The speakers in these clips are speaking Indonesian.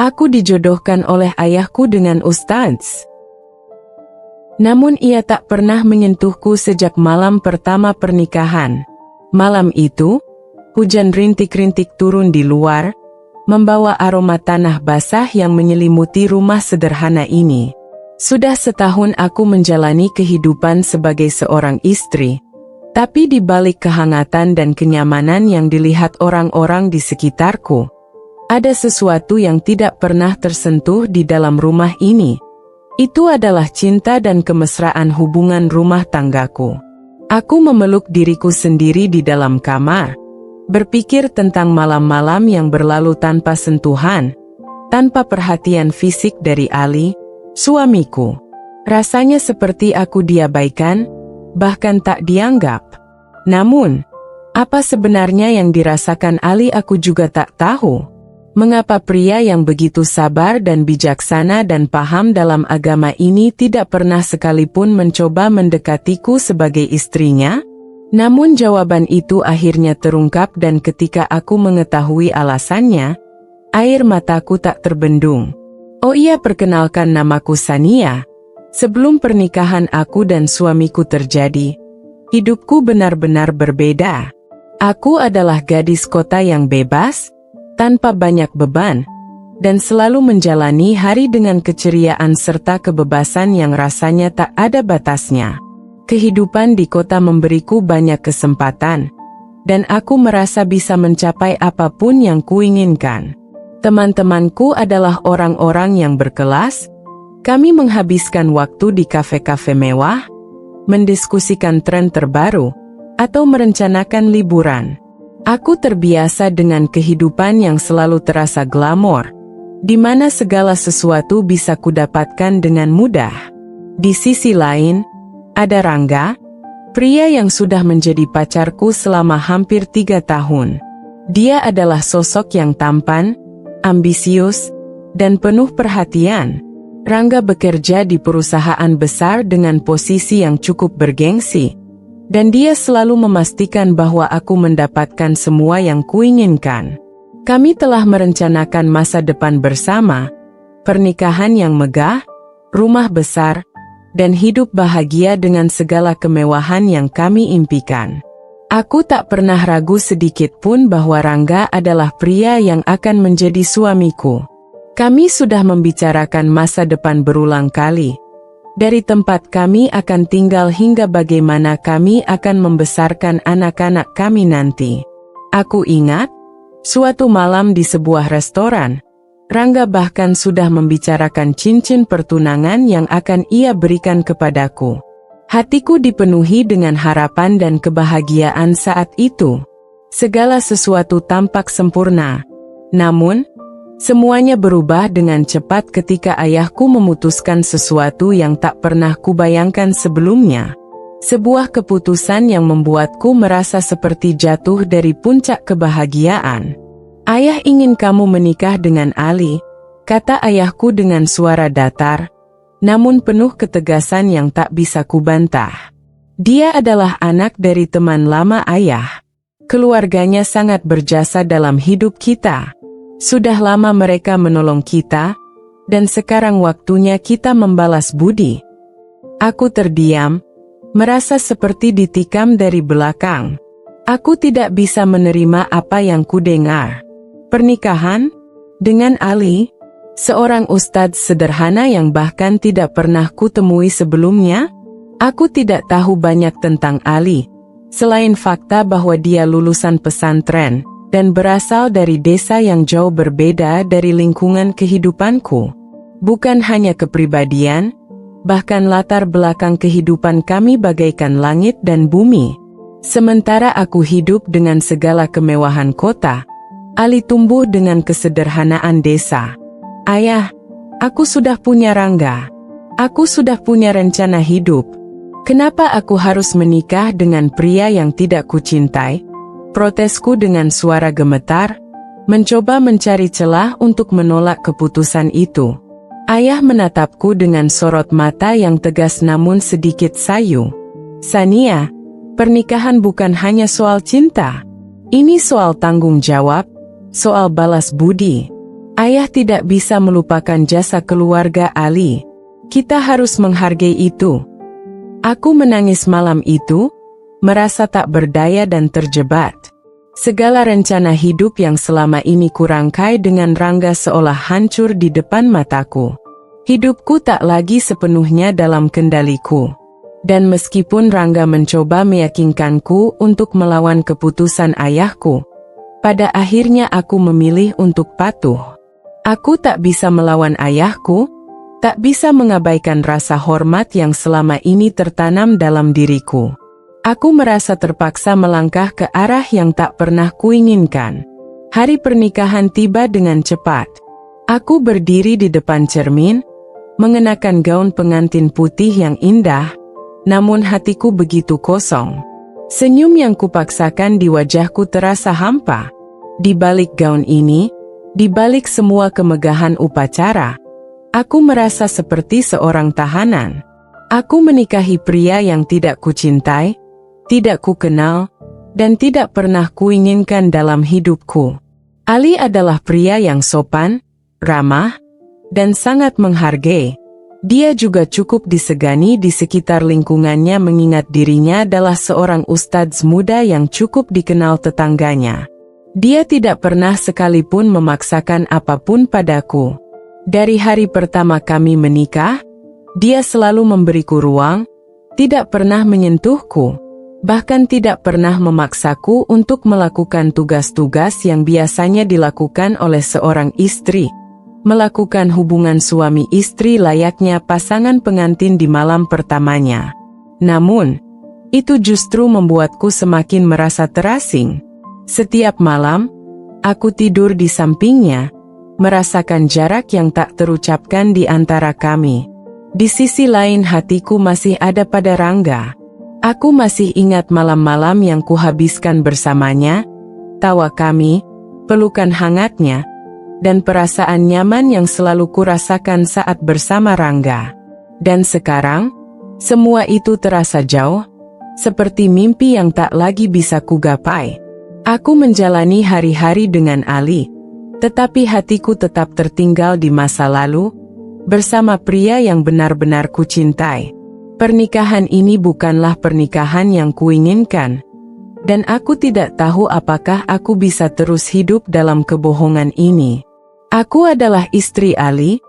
Aku dijodohkan oleh ayahku dengan Ustadz. Namun ia tak pernah menyentuhku sejak malam pertama pernikahan. Malam itu, hujan rintik-rintik turun di luar, membawa aroma tanah basah yang menyelimuti rumah sederhana ini. Sudah setahun aku menjalani kehidupan sebagai seorang istri, tapi di balik kehangatan dan kenyamanan yang dilihat orang-orang di sekitarku, ada sesuatu yang tidak pernah tersentuh di dalam rumah ini. Itu adalah cinta dan kemesraan hubungan rumah tanggaku. Aku memeluk diriku sendiri di dalam kamar, berpikir tentang malam-malam yang berlalu tanpa sentuhan, tanpa perhatian fisik dari Ali, suamiku. Rasanya seperti aku diabaikan, bahkan tak dianggap. Namun, apa sebenarnya yang dirasakan Ali aku juga tak tahu. Mengapa pria yang begitu sabar dan bijaksana dan paham dalam agama ini tidak pernah sekalipun mencoba mendekatiku sebagai istrinya? Namun jawaban itu akhirnya terungkap dan ketika aku mengetahui alasannya, air mataku tak terbendung. Oh iya, perkenalkan, namaku Sania. Sebelum pernikahan aku dan suamiku terjadi, hidupku benar-benar berbeda. Aku adalah gadis kota yang bebas, tanpa banyak beban, dan selalu menjalani hari dengan keceriaan serta kebebasan yang rasanya tak ada batasnya. Kehidupan di kota memberiku banyak kesempatan, dan aku merasa bisa mencapai apapun yang kuinginkan. Teman-temanku adalah orang-orang yang berkelas. Kami menghabiskan waktu di kafe-kafe mewah, mendiskusikan tren terbaru, atau merencanakan liburan. Aku terbiasa dengan kehidupan yang selalu terasa glamor, di mana segala sesuatu bisa kudapatkan dengan mudah. Di sisi lain, ada Rangga, pria yang sudah menjadi pacarku selama hampir 3 tahun. Dia adalah sosok yang tampan, ambisius, dan penuh perhatian. Rangga bekerja di perusahaan besar dengan posisi yang cukup bergengsi, dan dia selalu memastikan bahwa aku mendapatkan semua yang kuinginkan. Kami telah merencanakan masa depan bersama, pernikahan yang megah, rumah besar, dan hidup bahagia dengan segala kemewahan yang kami impikan. Aku tak pernah ragu sedikit pun bahwa Rangga adalah pria yang akan menjadi suamiku. Kami sudah membicarakan masa depan berulang kali. Dari tempat kami akan tinggal hingga bagaimana kami akan membesarkan anak-anak kami nanti. Aku ingat, suatu malam di sebuah restoran, Rangga bahkan sudah membicarakan cincin pertunangan yang akan ia berikan kepadaku. Hatiku dipenuhi dengan harapan dan kebahagiaan saat itu. Segala sesuatu tampak sempurna. Namun, semuanya berubah dengan cepat ketika ayahku memutuskan sesuatu yang tak pernah kubayangkan sebelumnya. Sebuah keputusan yang membuatku merasa seperti jatuh dari puncak kebahagiaan. Ayah ingin kamu menikah dengan Ali, kata ayahku dengan suara datar, namun penuh ketegasan yang tak bisa kubantah. Dia adalah anak dari teman lama ayah. Keluarganya sangat berjasa dalam hidup kita. Sudah lama mereka menolong kita, dan sekarang waktunya kita membalas budi. Aku terdiam, merasa seperti ditikam dari belakang. Aku tidak bisa menerima apa yang kudengar. Pernikahan dengan Ali, seorang ustadz sederhana yang bahkan tidak pernah kutemui sebelumnya. Aku tidak tahu banyak tentang Ali, selain fakta bahwa dia lulusan pesantren dan berasal dari desa yang jauh berbeda dari lingkungan kehidupanku. Bukan hanya kepribadian, bahkan latar belakang kehidupan kami bagaikan langit dan bumi. Sementara aku hidup dengan segala kemewahan kota, Ali tumbuh dengan kesederhanaan desa. Ayah, aku sudah punya Rangga. Aku sudah punya rencana hidup. Kenapa aku harus menikah dengan pria yang tidak kucintai? Protesku dengan suara gemetar, mencoba mencari celah untuk menolak keputusan itu. Ayah menatapku dengan sorot mata yang tegas namun sedikit sayu. Sania, pernikahan bukan hanya soal cinta. Ini soal tanggung jawab, soal balas budi. Ayah tidak bisa melupakan jasa keluarga Ali. Kita harus menghargai itu. Aku menangis malam itu, merasa tak berdaya dan terjebak. Segala rencana hidup yang selama ini kurangkai dengan Rangga seolah hancur di depan mataku. Hidupku tak lagi sepenuhnya dalam kendaliku. Dan meskipun Rangga mencoba meyakinkanku untuk melawan keputusan ayahku, pada akhirnya aku memilih untuk patuh. Aku tak bisa melawan ayahku, tak bisa mengabaikan rasa hormat yang selama ini tertanam dalam diriku. Aku merasa terpaksa melangkah ke arah yang tak pernah kuinginkan. Hari pernikahan tiba dengan cepat. Aku berdiri di depan cermin, mengenakan gaun pengantin putih yang indah, namun hatiku begitu kosong. Senyum yang kupaksakan di wajahku terasa hampa. Di balik gaun ini, di balik semua kemegahan upacara, aku merasa seperti seorang tahanan. Aku menikahi pria yang tidak kucintai, tidak kukenal, dan tidak pernah kuinginkan dalam hidupku. Ali adalah pria yang sopan, ramah, dan sangat menghargai. Dia juga cukup disegani di sekitar lingkungannya mengingat dirinya adalah seorang ustadz muda yang cukup dikenal tetangganya. Dia tidak pernah sekalipun memaksakan apapun padaku. Dari hari pertama kami menikah, dia selalu memberiku ruang, tidak pernah menyentuhku, bahkan tidak pernah memaksaku untuk melakukan tugas-tugas yang biasanya dilakukan oleh seorang istri, melakukan hubungan suami istri layaknya pasangan pengantin di malam pertamanya. Namun, itu justru membuatku semakin merasa terasing. Setiap malam, aku tidur di sampingnya, merasakan jarak yang tak terucapkan di antara kami. Di sisi lain hatiku masih ada pada Rangga. Aku masih ingat malam-malam yang kuhabiskan bersamanya, tawa kami, pelukan hangatnya, dan perasaan nyaman yang selalu kurasakan saat bersama Rangga. Dan sekarang, semua itu terasa jauh, seperti mimpi yang tak lagi bisa kugapai. Aku menjalani hari-hari dengan Ali, tetapi hatiku tetap tertinggal di masa lalu, bersama pria yang benar-benar kucintai. Pernikahan ini bukanlah pernikahan yang kuinginkan, dan aku tidak tahu apakah aku bisa terus hidup dalam kebohongan ini. Aku adalah istri Ali,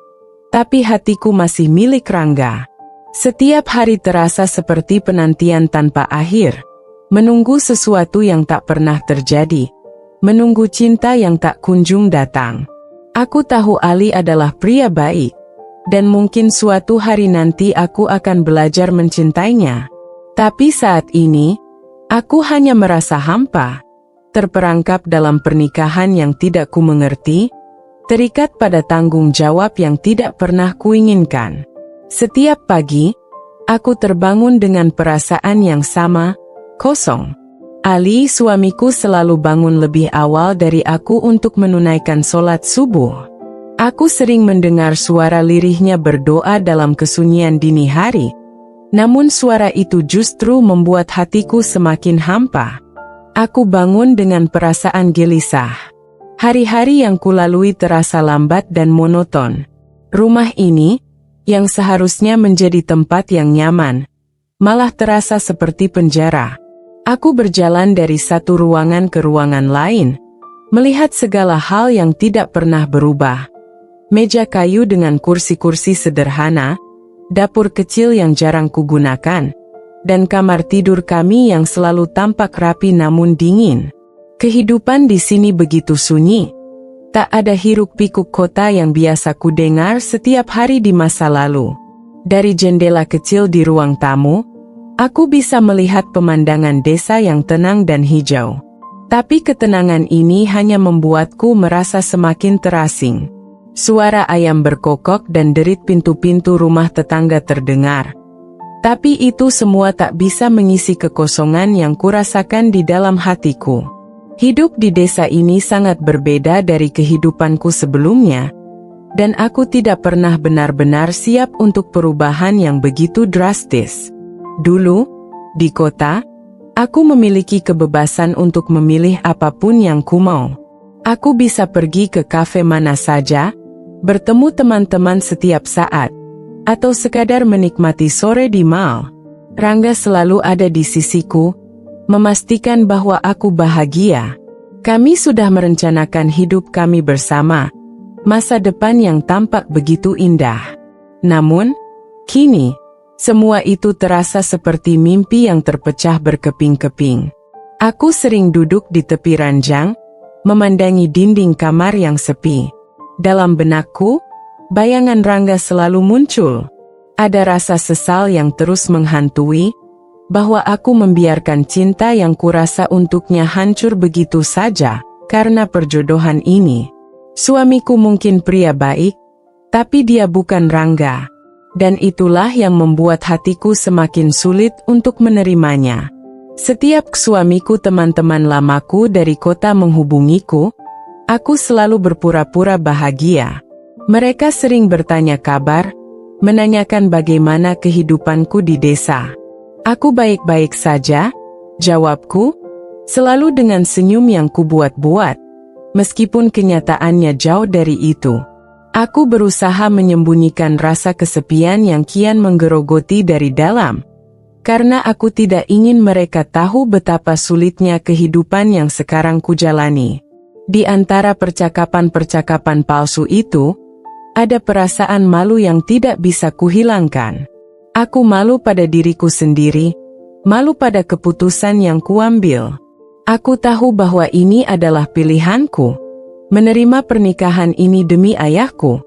tapi hatiku masih milik Rangga. Setiap hari terasa seperti penantian tanpa akhir. Menunggu sesuatu yang tak pernah terjadi, menunggu cinta yang tak kunjung datang. Aku tahu Ali adalah pria baik, dan mungkin suatu hari nanti aku akan belajar mencintainya. Tapi saat ini, aku hanya merasa hampa, terperangkap dalam pernikahan yang tidak ku mengerti, terikat pada tanggung jawab yang tidak pernah kuinginkan. Setiap pagi, aku terbangun dengan perasaan yang sama, kosong. Ali, suamiku, selalu bangun lebih awal dari aku untuk menunaikan sholat subuh. Aku sering mendengar suara lirihnya berdoa dalam kesunyian dini hari. Namun suara itu justru membuat hatiku semakin hampa. Aku bangun dengan perasaan gelisah. Hari-hari yang kulalui terasa lambat dan monoton. Rumah ini, yang seharusnya menjadi tempat yang nyaman, malah terasa seperti penjara. Aku berjalan dari satu ruangan ke ruangan lain, melihat segala hal yang tidak pernah berubah. Meja kayu dengan kursi-kursi sederhana, dapur kecil yang jarang kugunakan, dan kamar tidur kami yang selalu tampak rapi namun dingin. Kehidupan di sini begitu sunyi. Tak ada hiruk-pikuk kota yang biasa kudengar setiap hari di masa lalu. Dari jendela kecil di ruang tamu, aku bisa melihat pemandangan desa yang tenang dan hijau. Tapi ketenangan ini hanya membuatku merasa semakin terasing. Suara ayam berkokok dan derit pintu-pintu rumah tetangga terdengar. Tapi itu semua tak bisa mengisi kekosongan yang kurasakan di dalam hatiku. Hidup di desa ini sangat berbeda dari kehidupanku sebelumnya, dan aku tidak pernah benar-benar siap untuk perubahan yang begitu drastis. Dulu, di kota, aku memiliki kebebasan untuk memilih apapun yang ku mau. Aku bisa pergi ke kafe mana saja, bertemu teman-teman setiap saat, atau sekadar menikmati sore di mall. Rangga selalu ada di sisiku, memastikan bahwa aku bahagia. Kami sudah merencanakan hidup kami bersama, masa depan yang tampak begitu indah. Namun, kini, semua itu terasa seperti mimpi yang terpecah berkeping-keping. Aku sering duduk di tepi ranjang, memandangi dinding kamar yang sepi. Dalam benakku, bayangan Rangga selalu muncul. Ada rasa sesal yang terus menghantui, bahwa aku membiarkan cinta yang kurasa untuknya hancur begitu saja, karena perjodohan ini. Suamiku mungkin pria baik, tapi dia bukan Rangga. Dan itulah yang membuat hatiku semakin sulit untuk menerimanya. Setiap suamiku teman-teman lamaku dari kota menghubungiku, aku selalu berpura-pura bahagia. Mereka sering bertanya kabar, menanyakan bagaimana kehidupanku di desa. Aku baik-baik saja, jawabku, selalu dengan senyum yang kubuat-buat, meskipun kenyataannya jauh dari itu. Aku berusaha menyembunyikan rasa kesepian yang kian menggerogoti dari dalam, karena aku tidak ingin mereka tahu betapa sulitnya kehidupan yang sekarang kujalani. Di antara percakapan-percakapan palsu itu, ada perasaan malu yang tidak bisa kuhilangkan. Aku malu pada diriku sendiri, malu pada keputusan yang kuambil. Aku tahu bahwa ini adalah pilihanku, menerima pernikahan ini demi ayahku.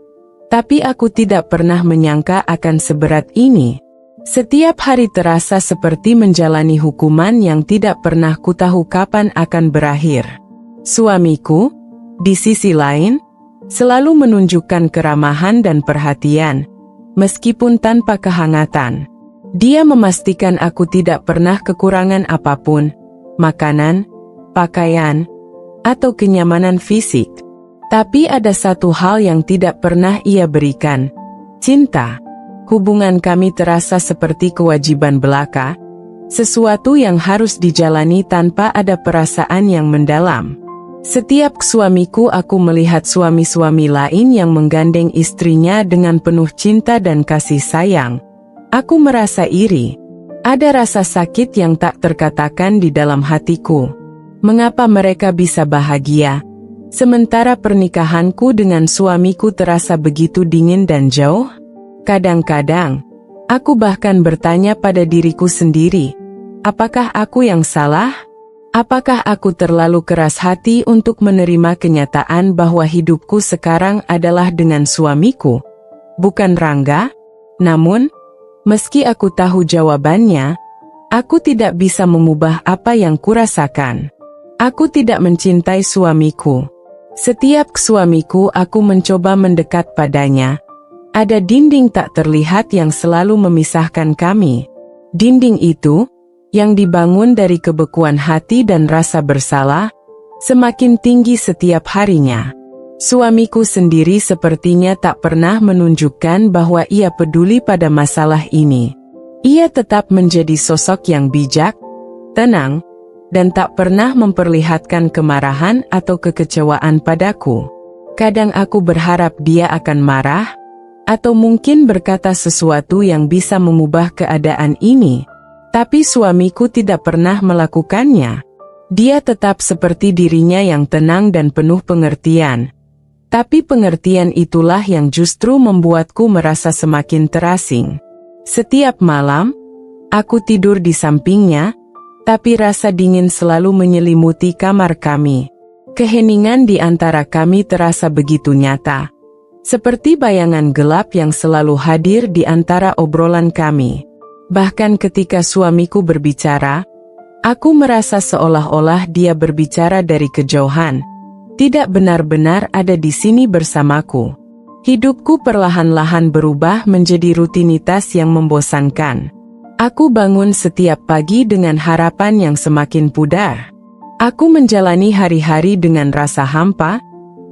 Tapi aku tidak pernah menyangka akan seberat ini. Setiap hari terasa seperti menjalani hukuman yang tidak pernah kutahu kapan akan berakhir. Suamiku, di sisi lain, selalu menunjukkan keramahan dan perhatian, meskipun tanpa kehangatan. Dia memastikan aku tidak pernah kekurangan apapun, makanan, pakaian, atau kenyamanan fisik. Tapi ada satu hal yang tidak pernah ia berikan, cinta. Hubungan kami terasa seperti kewajiban belaka, sesuatu yang harus dijalani tanpa ada perasaan yang mendalam. Setiap suamiku aku melihat suami-suami lain yang menggandeng istrinya dengan penuh cinta dan kasih sayang. Aku merasa iri. Ada rasa sakit yang tak terkatakan di dalam hatiku. Mengapa mereka bisa bahagia, sementara pernikahanku dengan suamiku terasa begitu dingin dan jauh? Kadang-kadang, aku bahkan bertanya pada diriku sendiri, apakah aku yang salah? Apakah aku terlalu keras hati untuk menerima kenyataan bahwa hidupku sekarang adalah dengan suamiku, bukan Rangga? Namun, meski aku tahu jawabannya, aku tidak bisa mengubah apa yang kurasakan. Aku tidak mencintai suamiku. Setiap suamiku aku mencoba mendekat padanya. Ada dinding tak terlihat yang selalu memisahkan kami. Dinding itu, yang dibangun dari kebekuan hati dan rasa bersalah, semakin tinggi setiap harinya. Suamiku sendiri sepertinya tak pernah menunjukkan bahwa ia peduli pada masalah ini. Ia tetap menjadi sosok yang bijak, tenang, dan tak pernah memperlihatkan kemarahan atau kekecewaan padaku. Kadang aku berharap dia akan marah, atau mungkin berkata sesuatu yang bisa mengubah keadaan ini. Tapi suamiku tidak pernah melakukannya. Dia tetap seperti dirinya yang tenang dan penuh pengertian. Tapi pengertian itulah yang justru membuatku merasa semakin terasing. Setiap malam, aku tidur di sampingnya, tapi rasa dingin selalu menyelimuti kamar kami. Keheningan di antara kami terasa begitu nyata, seperti bayangan gelap yang selalu hadir di antara obrolan kami. Bahkan ketika suamiku berbicara, aku merasa seolah-olah dia berbicara dari kejauhan, tidak benar-benar ada di sini bersamaku. Hidupku perlahan-lahan berubah menjadi rutinitas yang membosankan. Aku bangun setiap pagi dengan harapan yang semakin pudar. Aku menjalani hari-hari dengan rasa hampa,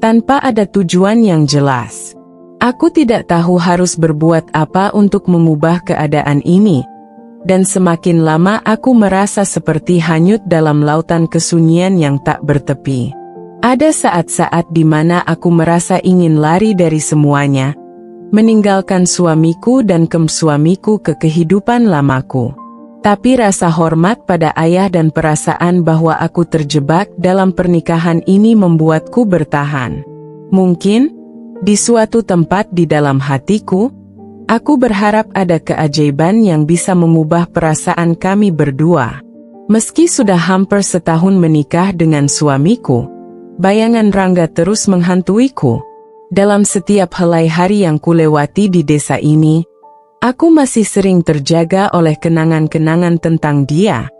tanpa ada tujuan yang jelas. Aku tidak tahu harus berbuat apa untuk mengubah keadaan ini, dan semakin lama aku merasa seperti hanyut dalam lautan kesunyian yang tak bertepi. Ada saat-saat di mana aku merasa ingin lari dari semuanya, meninggalkan suamiku dan suamiku ke kehidupan lamaku. Tapi rasa hormat pada ayah dan perasaan bahwa aku terjebak dalam pernikahan ini membuatku bertahan. Mungkin, di suatu tempat di dalam hatiku, aku berharap ada keajaiban yang bisa mengubah perasaan kami berdua. Meski sudah hampir setahun menikah dengan suamiku, bayangan Rangga terus menghantuiku. Dalam setiap helai hari yang kulewati di desa ini, aku masih sering terjaga oleh kenangan-kenangan tentang dia.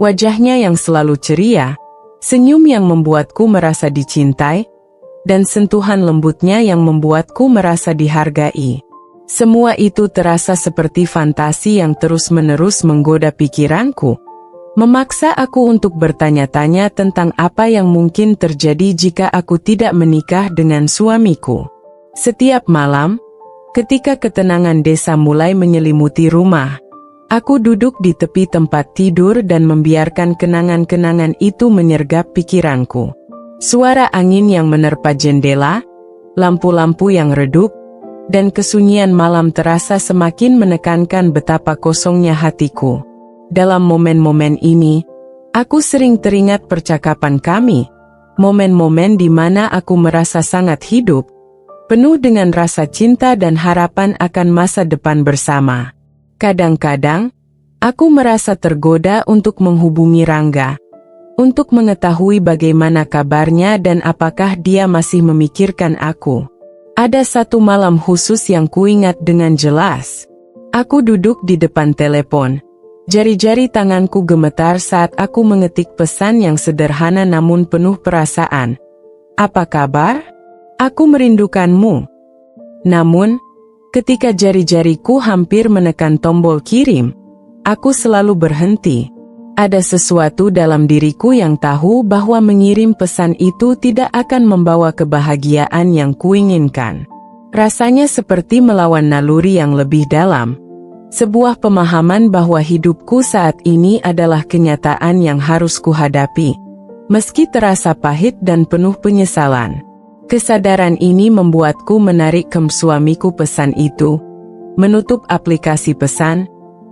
Wajahnya yang selalu ceria, senyum yang membuatku merasa dicintai, dan sentuhan lembutnya yang membuatku merasa dihargai. Semua itu terasa seperti fantasi yang terus-menerus menggoda pikiranku, memaksa aku untuk bertanya-tanya tentang apa yang mungkin terjadi jika aku tidak menikah dengan suamiku. Setiap malam, ketika ketenangan desa mulai menyelimuti rumah, aku duduk di tepi tempat tidur dan membiarkan kenangan-kenangan itu menyergap pikiranku. Suara angin yang menerpa jendela, lampu-lampu yang redup, dan kesunyian malam terasa semakin menekankan betapa kosongnya hatiku. Dalam momen-momen ini, aku sering teringat percakapan kami, momen-momen di mana aku merasa sangat hidup, penuh dengan rasa cinta dan harapan akan masa depan bersama. Kadang-kadang, aku merasa tergoda untuk menghubungi Rangga, untuk mengetahui bagaimana kabarnya dan apakah dia masih memikirkan aku. Ada satu malam khusus yang kuingat dengan jelas. Aku duduk di depan telepon. Jari-jari tanganku gemetar saat aku mengetik pesan yang sederhana namun penuh perasaan. Apa kabar? Aku merindukanmu. Namun, ketika jari-jariku hampir menekan tombol kirim, aku selalu berhenti. Ada sesuatu dalam diriku yang tahu bahwa mengirim pesan itu tidak akan membawa kebahagiaan yang kuinginkan. Rasanya seperti melawan naluri yang lebih dalam. Sebuah pemahaman bahwa hidupku saat ini adalah kenyataan yang harus kuhadapi, meski terasa pahit dan penuh penyesalan. Kesadaran ini membuatku menarik suamiku pesan itu, menutup aplikasi pesan,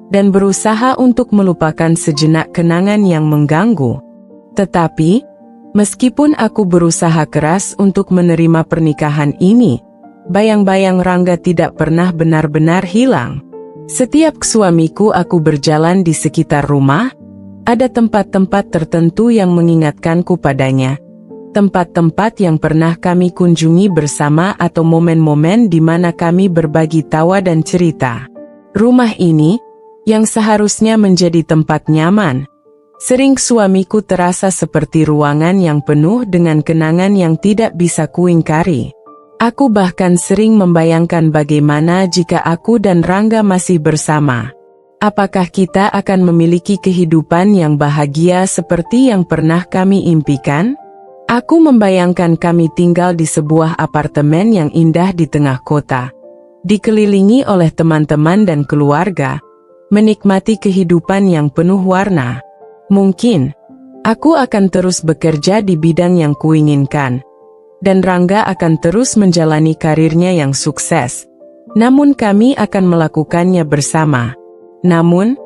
dan berusaha untuk melupakan sejenak kenangan yang mengganggu. Tetapi, meskipun aku berusaha keras untuk menerima pernikahan ini, bayang-bayang Rangga tidak pernah benar-benar hilang. Setiap suamiku aku berjalan di sekitar rumah, ada tempat-tempat tertentu yang mengingatkanku padanya. Tempat-tempat yang pernah kami kunjungi bersama atau momen-momen di mana kami berbagi tawa dan cerita. Rumah ini, yang seharusnya menjadi tempat nyaman, sering suamiku terasa seperti ruangan yang penuh dengan kenangan yang tidak bisa kuingkari. Aku bahkan sering membayangkan bagaimana jika aku dan Rangga masih bersama. Apakah kita akan memiliki kehidupan yang bahagia seperti yang pernah kami impikan? Aku membayangkan kami tinggal di sebuah apartemen yang indah di tengah kota, dikelilingi oleh teman-teman dan keluarga, menikmati kehidupan yang penuh warna. Mungkin, aku akan terus bekerja di bidang yang kuinginkan, dan Rangga akan terus menjalani karirnya yang sukses. Namun kami akan melakukannya bersama. Namun,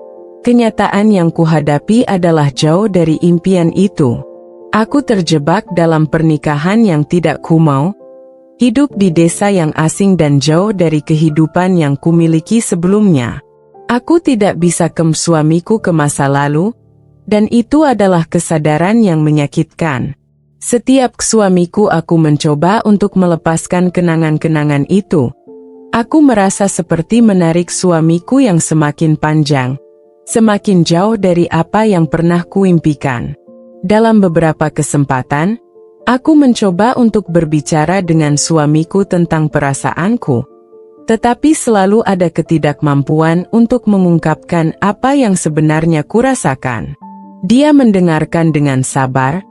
kenyataan yang kuhadapi adalah jauh dari impian itu. Aku terjebak dalam pernikahan yang tidak kumau, hidup di desa yang asing dan jauh dari kehidupan yang kumiliki sebelumnya. Aku tidak bisa suamiku ke masa lalu, dan itu adalah kesadaran yang menyakitkan. Setiap suamiku aku mencoba untuk melepaskan kenangan-kenangan itu. Aku merasa seperti menarik suamiku yang semakin panjang, semakin jauh dari apa yang pernah kuimpikan. Dalam beberapa kesempatan, aku mencoba untuk berbicara dengan suamiku tentang perasaanku, tetapi selalu ada ketidakmampuan untuk mengungkapkan apa yang sebenarnya kurasakan. Dia mendengarkan dengan sabar,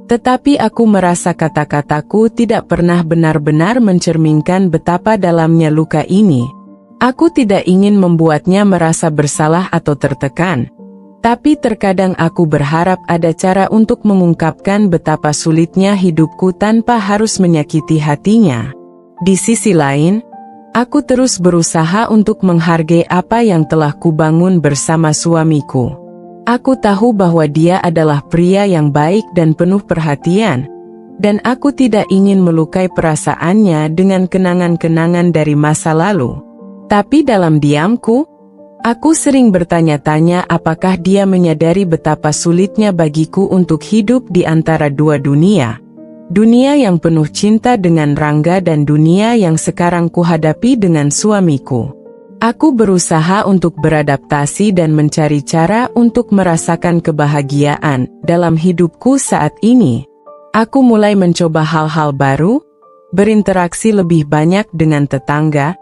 tetapi aku merasa kata-kataku tidak pernah benar-benar mencerminkan betapa dalamnya luka ini. Aku tidak ingin membuatnya merasa bersalah atau tertekan, Tapi terkadang aku berharap ada cara untuk mengungkapkan betapa sulitnya hidupku tanpa harus menyakiti hatinya. Di sisi lain, aku terus berusaha untuk menghargai apa yang telah kubangun bersama suamiku. Aku tahu bahwa dia adalah pria yang baik dan penuh perhatian, dan aku tidak ingin melukai perasaannya dengan kenangan-kenangan dari masa lalu. Tapi dalam diamku, aku sering bertanya-tanya apakah dia menyadari betapa sulitnya bagiku untuk hidup di antara dua dunia. Dunia yang penuh cinta dengan Rangga dan dunia yang sekarang kuhadapi dengan suamiku. Aku berusaha untuk beradaptasi dan mencari cara untuk merasakan kebahagiaan dalam hidupku saat ini. Aku mulai mencoba hal-hal baru, berinteraksi lebih banyak dengan tetangga,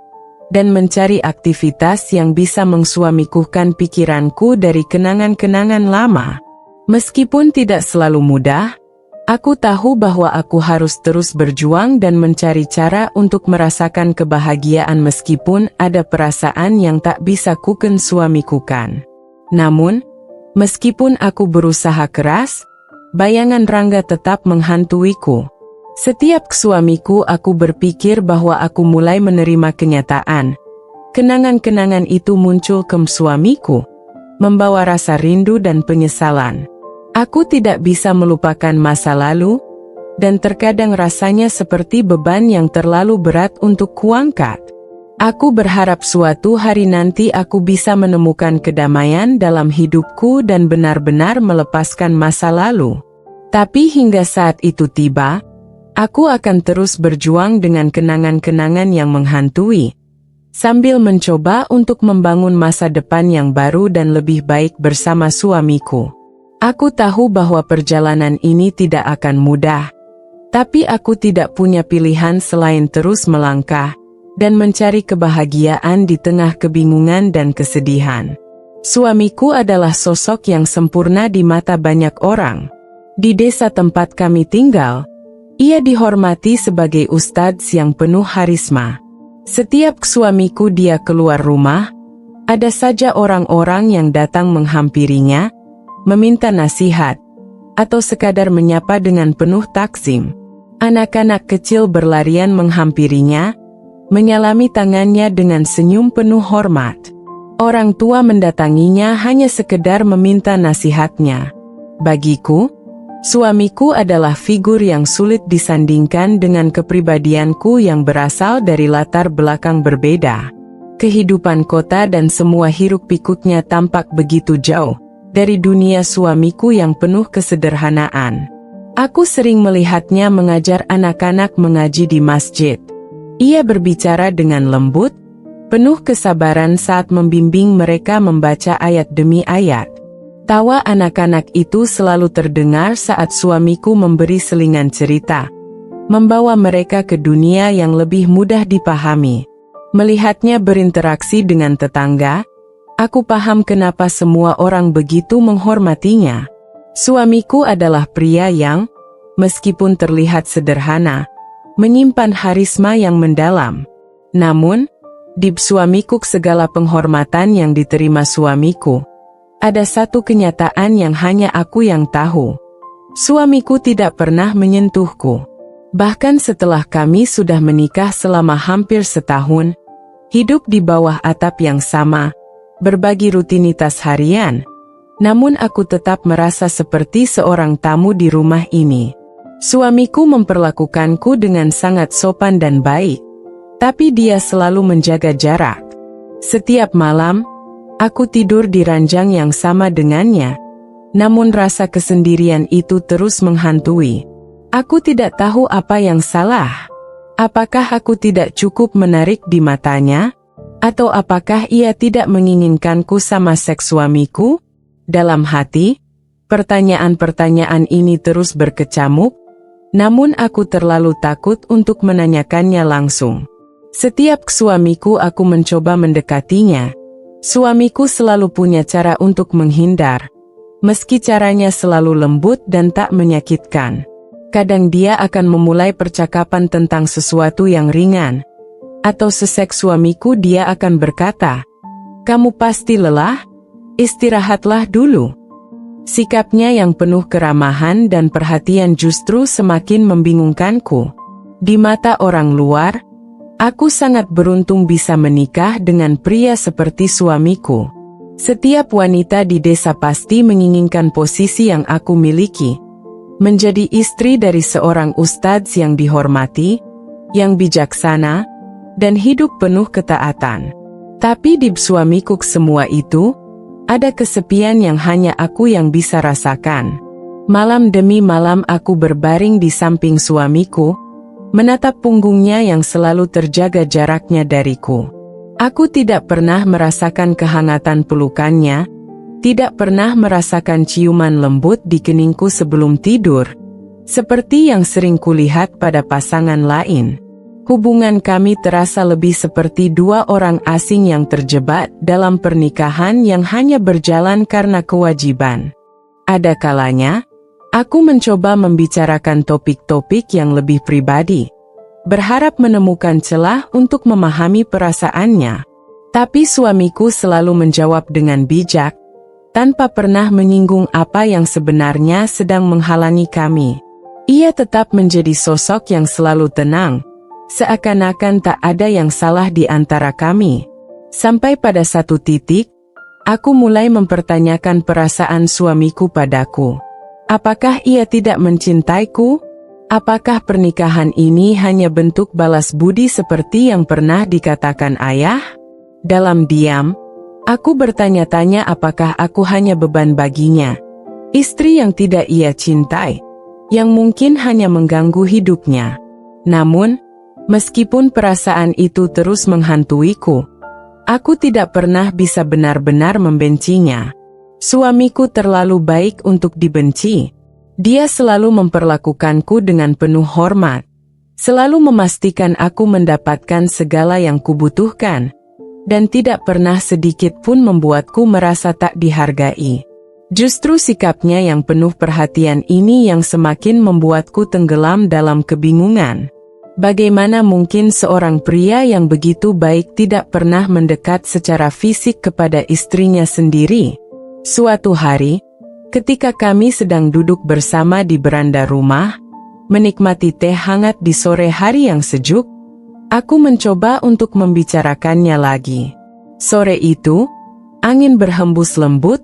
dan mencari aktivitas yang bisa mengsuamikuhkan pikiranku dari kenangan-kenangan lama. Meskipun tidak selalu mudah, aku tahu bahwa aku harus terus berjuang dan mencari cara untuk merasakan kebahagiaan meskipun ada perasaan yang tak bisa suamikukan. Namun, meskipun aku berusaha keras, bayangan Rangga tetap menghantuiku. Setiap suamiku aku berpikir bahwa aku mulai menerima kenyataan. Kenangan-kenangan itu muncul ke suamiku, membawa rasa rindu dan penyesalan. Aku tidak bisa melupakan masa lalu, dan terkadang rasanya seperti beban yang terlalu berat untuk kuangkat. Aku berharap suatu hari nanti aku bisa menemukan kedamaian dalam hidupku dan benar-benar melepaskan masa lalu. Tapi hingga saat itu tiba, aku akan terus berjuang dengan kenangan-kenangan yang menghantui, sambil mencoba untuk membangun masa depan yang baru dan lebih baik bersama suamiku. Aku tahu bahwa perjalanan ini tidak akan mudah, tapi aku tidak punya pilihan selain terus melangkah dan mencari kebahagiaan di tengah kebingungan dan kesedihan. Suamiku adalah sosok yang sempurna di mata banyak orang. Di desa tempat kami tinggal, ia dihormati sebagai ustadz yang penuh harisma. Setiap suamiku dia keluar rumah, ada saja orang-orang yang datang menghampirinya, meminta nasihat, atau sekadar menyapa dengan penuh takzim. Anak-anak kecil berlarian menghampirinya, menyalami tangannya dengan senyum penuh hormat. Orang tua mendatanginya hanya sekedar meminta nasihatnya. Bagiku, suamiku adalah figur yang sulit disandingkan dengan kepribadianku yang berasal dari latar belakang berbeda. Kehidupan kota dan semua hiruk-pikuknya tampak begitu jauh dari dunia suamiku yang penuh kesederhanaan. Aku sering melihatnya mengajar anak-anak mengaji di masjid. Ia berbicara dengan lembut, penuh kesabaran saat membimbing mereka membaca ayat demi ayat. Tawa anak-anak itu selalu terdengar saat suamiku memberi selingan cerita, membawa mereka ke dunia yang lebih mudah dipahami. Melihatnya berinteraksi dengan tetangga, aku paham kenapa semua orang begitu menghormatinya. Suamiku adalah pria yang, meskipun terlihat sederhana, menyimpan harisma yang mendalam. Namun, di suamiku segala penghormatan yang diterima suamiku, ada satu kenyataan yang hanya aku yang tahu. Suamiku tidak pernah menyentuhku. Bahkan setelah kami sudah menikah selama hampir setahun, hidup di bawah atap yang sama, berbagi rutinitas harian, namun aku tetap merasa seperti seorang tamu di rumah ini. Suamiku memperlakukanku dengan sangat sopan dan baik, tapi dia selalu menjaga jarak. Setiap malam, aku tidur di ranjang yang sama dengannya, namun rasa kesendirian itu terus menghantui. Aku tidak tahu apa yang salah. Apakah aku tidak cukup menarik di matanya? Atau apakah ia tidak menginginkanku sama seks suamiku? Dalam hati, pertanyaan-pertanyaan ini terus berkecamuk, namun aku terlalu takut untuk menanyakannya langsung. Setiap suamiku aku mencoba mendekatinya. Suamiku selalu punya cara untuk menghindar, meski caranya selalu lembut dan tak menyakitkan. Kadang dia akan memulai percakapan tentang sesuatu yang ringan, atau sesek suamiku dia akan berkata, "Kamu pasti lelah?" Istirahatlah dulu. Sikapnya yang penuh keramahan dan perhatian justru semakin membingungkanku. Di mata orang luar, aku sangat beruntung bisa menikah dengan pria seperti suamiku. Setiap wanita di desa pasti menginginkan posisi yang aku miliki. Menjadi istri dari seorang ustadz yang dihormati, yang bijaksana, dan hidup penuh ketaatan. Tapi di suamiku semua itu, ada kesepian yang hanya aku yang bisa rasakan. Malam demi malam aku berbaring di samping suamiku, menatap punggungnya yang selalu terjaga jaraknya dariku. Aku tidak pernah merasakan kehangatan pelukannya, tidak pernah merasakan ciuman lembut di keningku sebelum tidur, seperti yang sering kulihat pada pasangan lain. Hubungan kami terasa lebih seperti dua orang asing yang terjebak dalam pernikahan yang hanya berjalan karena kewajiban. Ada kalanya, aku mencoba membicarakan topik-topik yang lebih pribadi, berharap menemukan celah untuk memahami perasaannya. Tapi suamiku selalu menjawab dengan bijak, tanpa pernah menyinggung apa yang sebenarnya sedang menghalangi kami. Ia tetap menjadi sosok yang selalu tenang, seakan-akan tak ada yang salah di antara kami. Sampai pada satu titik, aku mulai mempertanyakan perasaan suamiku padaku. Apakah ia tidak mencintaiku? Apakah pernikahan ini hanya bentuk balas budi seperti yang pernah dikatakan ayah? Dalam diam, aku bertanya-tanya apakah aku hanya beban baginya. Istri yang tidak ia cintai, yang mungkin hanya mengganggu hidupnya. Namun, meskipun perasaan itu terus menghantuiku, aku tidak pernah bisa benar-benar membencinya. Suamiku terlalu baik untuk dibenci. Dia selalu memperlakukanku dengan penuh hormat, selalu memastikan aku mendapatkan segala yang kubutuhkan, dan tidak pernah sedikit pun membuatku merasa tak dihargai. Justru sikapnya yang penuh perhatian ini yang semakin membuatku tenggelam dalam kebingungan. Bagaimana mungkin seorang pria yang begitu baik tidak pernah mendekat secara fisik kepada istrinya sendiri? Suatu hari, ketika kami sedang duduk bersama di beranda rumah, menikmati teh hangat di sore hari yang sejuk, aku mencoba untuk membicarakannya lagi. Sore itu, angin berhembus lembut,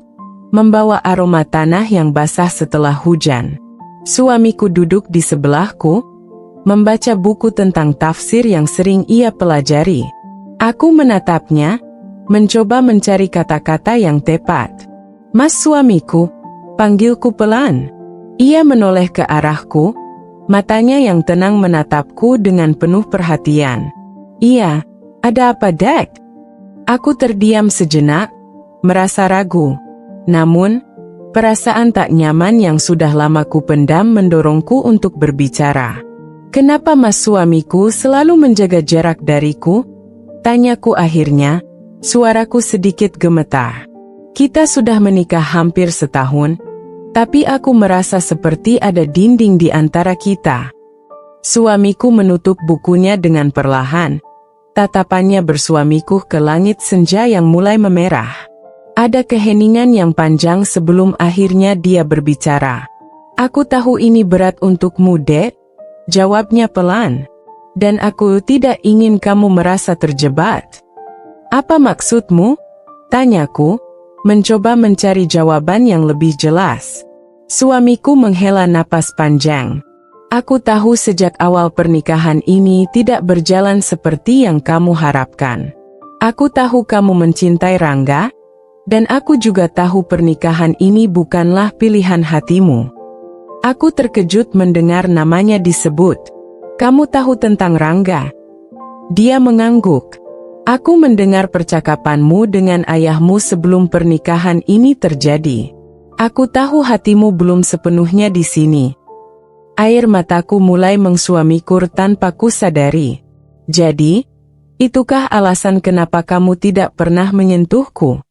membawa aroma tanah yang basah setelah hujan. Suamiku duduk di sebelahku, membaca buku tentang tafsir yang sering ia pelajari. Aku menatapnya, mencoba mencari kata-kata yang tepat. "Mas suamiku," panggilku pelan. Ia menoleh ke arahku, matanya yang tenang menatapku dengan penuh perhatian. "Iya, ada apa, Dek?" Aku terdiam sejenak, merasa ragu. Namun, perasaan tak nyaman yang sudah lama kupendam mendorongku untuk berbicara. "Kenapa mas suamiku selalu menjaga jarak dariku?" tanyaku akhirnya, suaraku sedikit gemetar. "Kita sudah menikah hampir setahun, tapi aku merasa seperti ada dinding di antara kita." Suamiku menutup bukunya dengan perlahan. Tatapannya bersuamiku ke langit senja yang mulai memerah. Ada keheningan yang panjang sebelum akhirnya dia berbicara. "Aku tahu ini berat untukmu, Dek," jawabnya pelan. "Dan aku tidak ingin kamu merasa terjebak." "Apa maksudmu?" tanyaku, mencoba mencari jawaban yang lebih jelas. Suamiku menghela napas panjang. "Aku tahu sejak awal pernikahan ini tidak berjalan seperti yang kamu harapkan. Aku tahu kamu mencintai Rangga, dan aku juga tahu pernikahan ini bukanlah pilihan hatimu. Aku terkejut mendengar namanya disebut. "Kamu tahu tentang Rangga?" Dia mengangguk. "Aku mendengar percakapanmu dengan ayahmu sebelum pernikahan ini terjadi. Aku tahu hatimu belum sepenuhnya di sini." Air mataku mulai mengsuamikur tanpa kusadari. "Jadi, itukah alasan kenapa kamu tidak pernah menyentuhku?"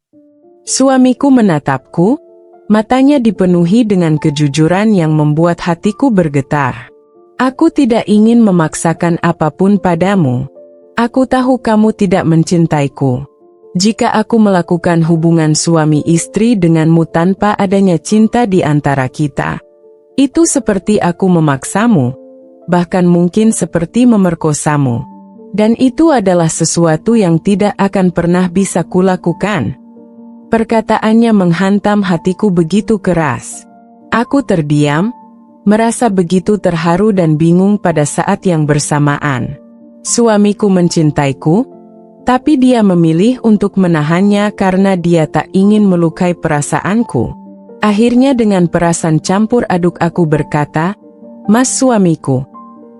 Suamiku menatapku, matanya dipenuhi dengan kejujuran yang membuat hatiku bergetar. "Aku tidak ingin memaksakan apapun padamu. Aku tahu kamu tidak mencintaiku. Jika aku melakukan hubungan suami istri denganmu tanpa adanya cinta di antara kita, itu seperti aku memaksamu, bahkan mungkin seperti memerkosamu. Dan itu adalah sesuatu yang tidak akan pernah bisa kulakukan. Perkataannya menghantam hatiku begitu keras. Aku terdiam, merasa begitu terharu dan bingung pada saat yang bersamaan. Suamiku mencintaiku, tapi dia memilih untuk menahannya karena dia tak ingin melukai perasaanku. Akhirnya dengan perasaan campur aduk aku berkata, "Mas suamiku,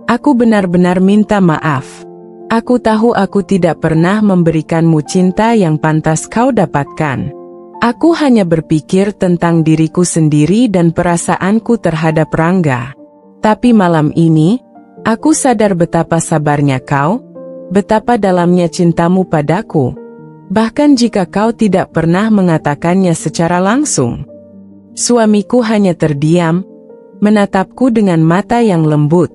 aku benar-benar minta maaf. Aku tahu aku tidak pernah memberikanmu cinta yang pantas kau dapatkan. Aku hanya berpikir tentang diriku sendiri dan perasaanku terhadap Rangga. Tapi malam ini, aku sadar betapa sabarnya kau, betapa dalamnya cintamu padaku. Bahkan jika kau tidak pernah mengatakannya secara langsung." Suamiku hanya terdiam, menatapku dengan mata yang lembut.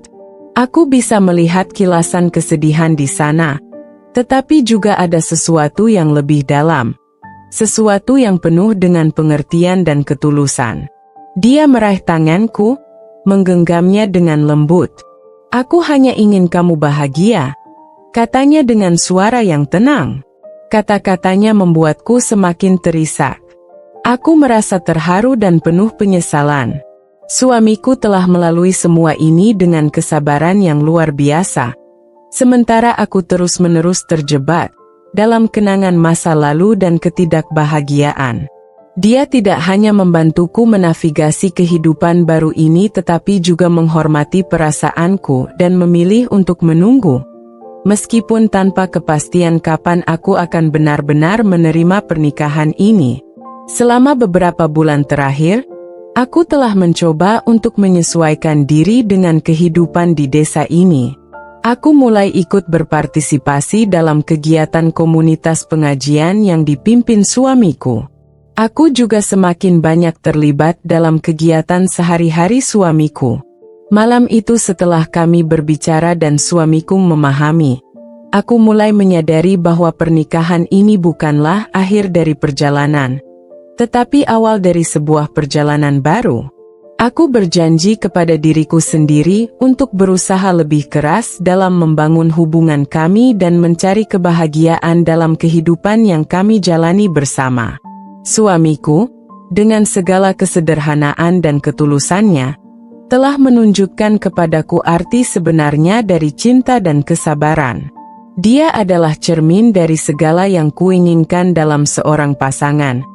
Aku bisa melihat kilasan kesedihan di sana, tetapi juga ada sesuatu yang lebih dalam. Sesuatu yang penuh dengan pengertian dan ketulusan. Dia meraih tanganku, menggenggamnya dengan lembut. "Aku hanya ingin kamu bahagia," katanya dengan suara yang tenang. Kata-katanya membuatku semakin terisak. Aku merasa terharu dan penuh penyesalan. Suamiku telah melalui semua ini dengan kesabaran yang luar biasa. Sementara aku terus-menerus terjebak dalam kenangan masa lalu dan ketidakbahagiaan. Dia tidak hanya membantuku menavigasi kehidupan baru ini tetapi juga menghormati perasaanku dan memilih untuk menunggu. Meskipun tanpa kepastian kapan aku akan benar-benar menerima pernikahan ini. Selama beberapa bulan terakhir, aku telah mencoba untuk menyesuaikan diri dengan kehidupan di desa ini. Aku mulai ikut berpartisipasi dalam kegiatan komunitas pengajian yang dipimpin suamiku. Aku juga semakin banyak terlibat dalam kegiatan sehari-hari suamiku. Malam itu setelah kami berbicara dan suamiku memahami, aku mulai menyadari bahwa pernikahan ini bukanlah akhir dari perjalanan, tetapi awal dari sebuah perjalanan baru. Aku berjanji kepada diriku sendiri untuk berusaha lebih keras dalam membangun hubungan kami dan mencari kebahagiaan dalam kehidupan yang kami jalani bersama. Suamiku, dengan segala kesederhanaan dan ketulusannya, telah menunjukkan kepadaku arti sebenarnya dari cinta dan kesabaran. Dia adalah cermin dari segala yang kuinginkan dalam seorang pasangan.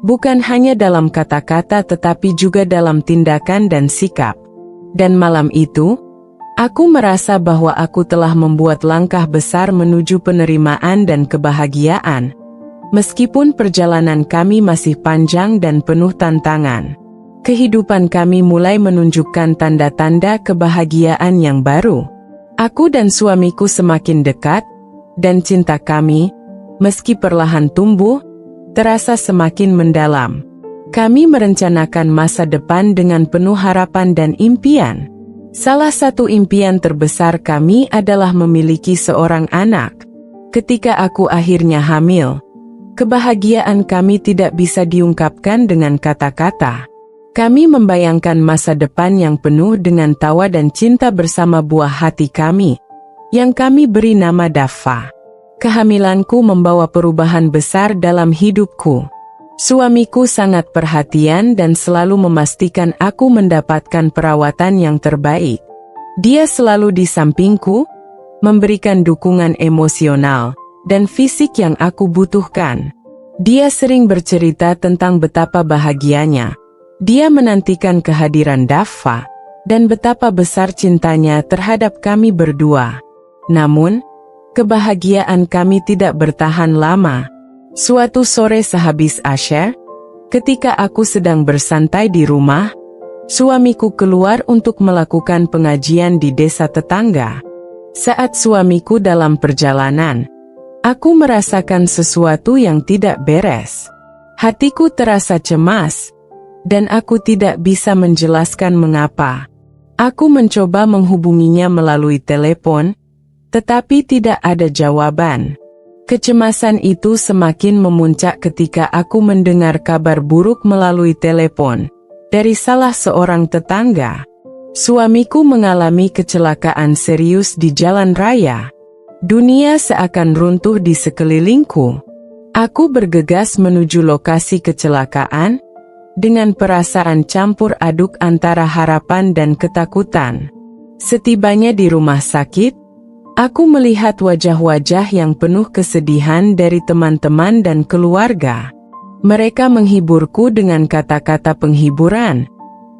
Bukan hanya dalam kata-kata tetapi juga dalam tindakan dan sikap. Dan malam itu, aku merasa bahwa aku telah membuat langkah besar menuju penerimaan dan kebahagiaan. Meskipun perjalanan kami masih panjang dan penuh tantangan, kehidupan kami mulai menunjukkan tanda-tanda kebahagiaan yang baru. Aku dan suamiku semakin dekat, dan cinta kami, meski perlahan tumbuh, terasa semakin mendalam. Kami merencanakan masa depan dengan penuh harapan dan impian. Salah satu impian terbesar kami adalah memiliki seorang anak. Ketika aku akhirnya hamil, kebahagiaan kami tidak bisa diungkapkan dengan kata-kata. Kami membayangkan masa depan yang penuh dengan tawa dan cinta bersama buah hati kami, yang kami beri nama Daffa. Kehamilanku membawa perubahan besar dalam hidupku. Suamiku sangat perhatian dan selalu memastikan aku mendapatkan perawatan yang terbaik. Dia selalu di sampingku, memberikan dukungan emosional dan fisik yang aku butuhkan. Dia sering bercerita tentang betapa bahagianya dia menantikan kehadiran Daffa dan betapa besar cintanya terhadap kami berdua. Namun, kebahagiaan kami tidak bertahan lama. Suatu sore sehabis Asyar, ketika aku sedang bersantai di rumah, suamiku keluar untuk melakukan pengajian di desa tetangga. Saat suamiku dalam perjalanan, aku merasakan sesuatu yang tidak beres. Hatiku terasa cemas, dan aku tidak bisa menjelaskan mengapa. Aku mencoba menghubunginya melalui telepon, tetapi tidak ada jawaban. Kecemasan itu semakin memuncak ketika aku mendengar kabar buruk melalui telepon dari salah seorang tetangga. Suamiku mengalami kecelakaan serius di jalan raya. Dunia seakan runtuh di sekelilingku. Aku bergegas menuju lokasi kecelakaan dengan perasaan campur aduk antara harapan dan ketakutan. Setibanya di rumah sakit, aku melihat wajah-wajah yang penuh kesedihan dari teman-teman dan keluarga. Mereka menghiburku dengan kata-kata penghiburan,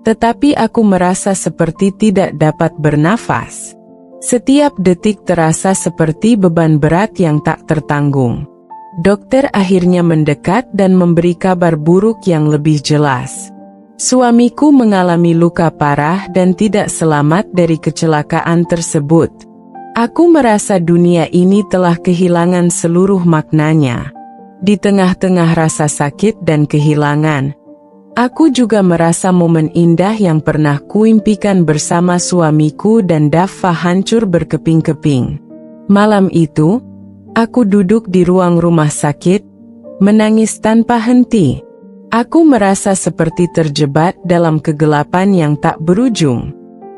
tetapi aku merasa seperti tidak dapat bernafas. Setiap detik terasa seperti beban berat yang tak tertanggung. Dokter akhirnya mendekat dan memberi kabar buruk yang lebih jelas. Suamiku mengalami luka parah dan tidak selamat dari kecelakaan tersebut. Aku merasa dunia ini telah kehilangan seluruh maknanya. Di tengah-tengah rasa sakit dan kehilangan, aku juga merasa momen indah yang pernah kuimpikan bersama suamiku dan Daffa hancur berkeping-keping. Malam itu, aku duduk di ruang rumah sakit, menangis tanpa henti. Aku merasa seperti terjebak dalam kegelapan yang tak berujung.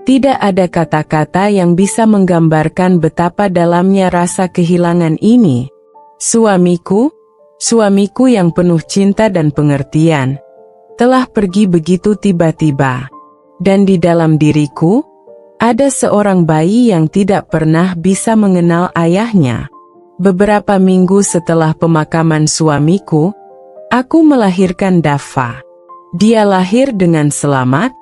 Tidak ada kata-kata yang bisa menggambarkan betapa dalamnya rasa kehilangan ini. Suamiku yang penuh cinta dan pengertian, telah pergi begitu tiba-tiba. Dan di dalam diriku, ada seorang bayi yang tidak pernah bisa mengenal ayahnya. Beberapa minggu setelah pemakaman suamiku, aku melahirkan Daffa. Dia lahir dengan selamat,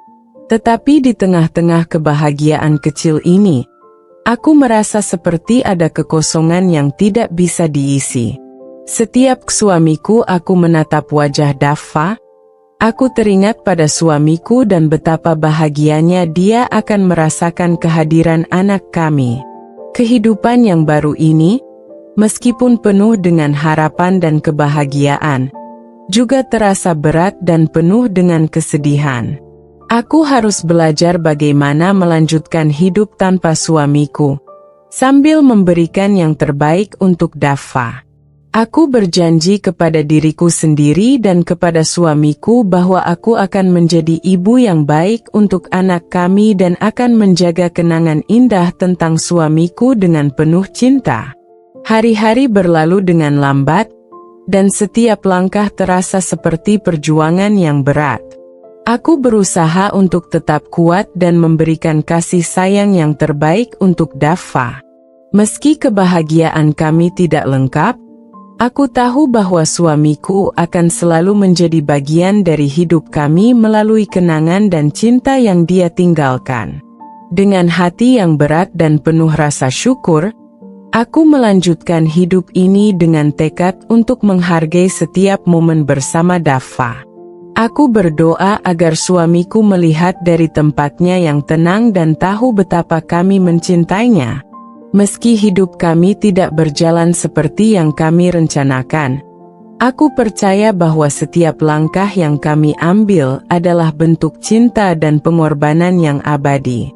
tetapi di tengah-tengah kebahagiaan kecil ini, aku merasa seperti ada kekosongan yang tidak bisa diisi. Setiap suamiku aku menatap wajah Daffa, aku teringat pada suamiku dan betapa bahagianya dia akan merasakan kehadiran anak kami. Kehidupan yang baru ini, meskipun penuh dengan harapan dan kebahagiaan, juga terasa berat dan penuh dengan kesedihan. Aku harus belajar bagaimana melanjutkan hidup tanpa suamiku, sambil memberikan yang terbaik untuk Daffa. Aku berjanji kepada diriku sendiri dan kepada suamiku bahwa aku akan menjadi ibu yang baik untuk anak kami dan akan menjaga kenangan indah tentang suamiku dengan penuh cinta. Hari-hari berlalu dengan lambat, dan setiap langkah terasa seperti perjuangan yang berat. Aku berusaha untuk tetap kuat dan memberikan kasih sayang yang terbaik untuk Daffa. Meski kebahagiaan kami tidak lengkap, aku tahu bahwa suamiku akan selalu menjadi bagian dari hidup kami melalui kenangan dan cinta yang dia tinggalkan. Dengan hati yang berat dan penuh rasa syukur, aku melanjutkan hidup ini dengan tekad untuk menghargai setiap momen bersama Daffa. Aku berdoa agar suamiku melihat dari tempatnya yang tenang dan tahu betapa kami mencintainya. Meski hidup kami tidak berjalan seperti yang kami rencanakan, aku percaya bahwa setiap langkah yang kami ambil adalah bentuk cinta dan pengorbanan yang abadi.